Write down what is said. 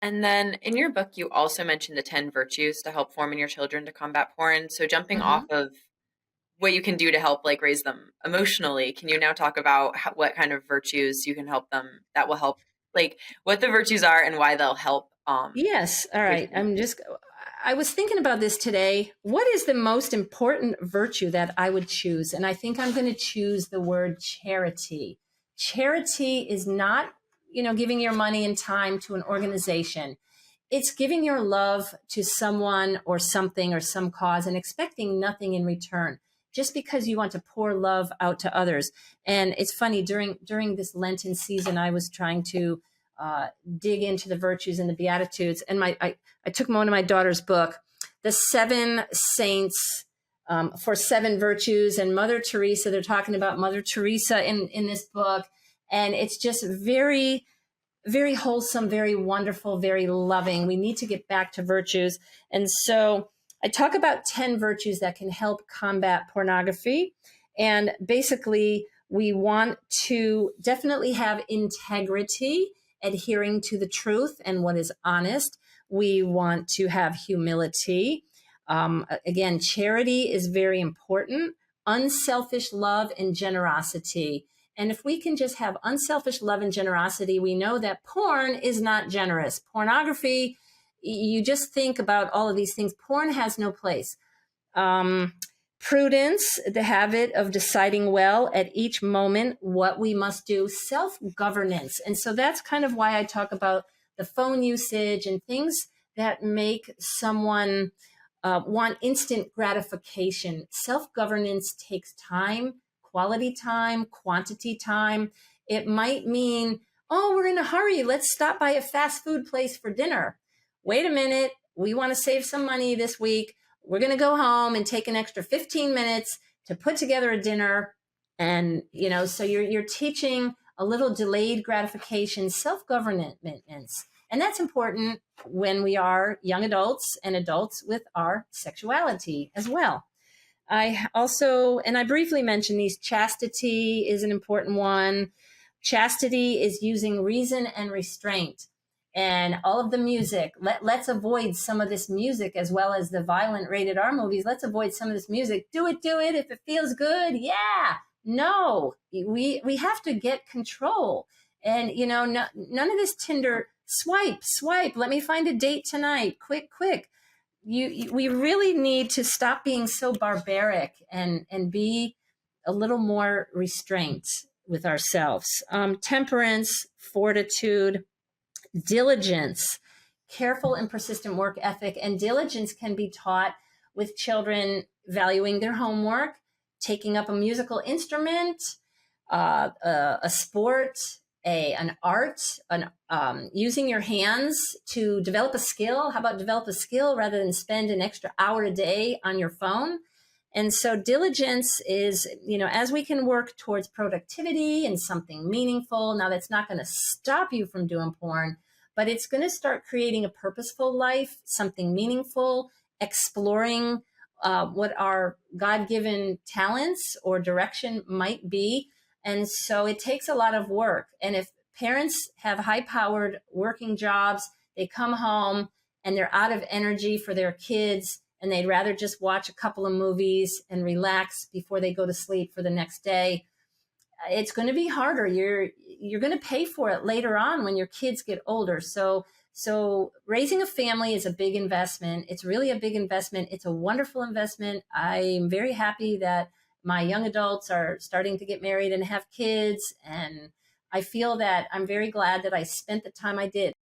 And then in your book, you also mentioned the 10 virtues to help form in your children to combat porn. So jumping off Hmm. of what you can do to help like raise them emotionally, can you now talk about what kind of virtues you can help them that will help, like what the virtues are and why they'll help Yes. All your right. children? I was thinking about this today. What is the most important virtue that I would choose? And I think I'm going to choose the word charity. Charity is not, giving your money and time to an organization. It's giving your love to someone or something or some cause and expecting nothing in return just because you want to pour love out to others. And it's funny, during this Lenten season, I was trying to uh, dig into the virtues and the Beatitudes. And I took one of my daughter's book, The Seven Saints for Seven Virtues, and Mother Teresa. They're talking about Mother Teresa in this book. And it's just very, very wholesome, very wonderful, very loving. We need to get back to virtues. And so I talk about 10 virtues that can help combat pornography. And basically, we want to definitely have integrity, adhering to the truth and what is honest. We want to have humility. Again, charity is very important, unselfish love and generosity. And if we can just have unselfish love and generosity, we know that porn is not generous. Pornography, you just think about all of these things. Porn has no place. Um, Prudence, the habit of deciding well at each moment what we must do, self governance. And so that's kind of why I talk about the phone usage and things that make someone want instant gratification. Self governance takes time, quality time, quantity time. It might mean, oh, we're in a hurry. Let's stop by a fast food place for dinner. Wait a minute. We want to save some money this week. We're going to go home and take an extra 15 minutes to put together a dinner. And, so you're teaching a little delayed gratification, self-governance. And that's important when we are young adults and adults with our sexuality as well. I briefly mentioned these. Chastity is an important one. Chastity is using reason and restraint. And all of the music, let's avoid some of this music as well as the violent rated R movies. Let's avoid some of this music. Do it. If it feels good. Yeah. No, we have to get control. And, none of this Tinder swipe. Let me find a date tonight. Quick. We really need to stop being so barbaric and be a little more restraint with ourselves. Temperance, fortitude, diligence, careful and persistent work ethic. And diligence can be taught with children valuing their homework, taking up a musical instrument, a sport, an art, using your hands to develop a skill. How about develop a skill rather than spend an extra hour a day on your phone? And so diligence is, as we can work towards productivity and something meaningful. Now, that's not going to stop you from doing porn, but it's going to start creating a purposeful life, something meaningful, exploring what our God-given talents or direction might be. And so it takes a lot of work. And if parents have high-powered working jobs, they come home and they're out of energy for their kids, and they'd rather just watch a couple of movies and relax before they go to sleep for the next day, it's going to be harder. You're going to pay for it later on when your kids get older. So raising a family is a big investment. It's really a big investment. It's a wonderful investment. I'm very happy that my young adults are starting to get married and have kids, and I feel that I'm very glad that I spent the time I did.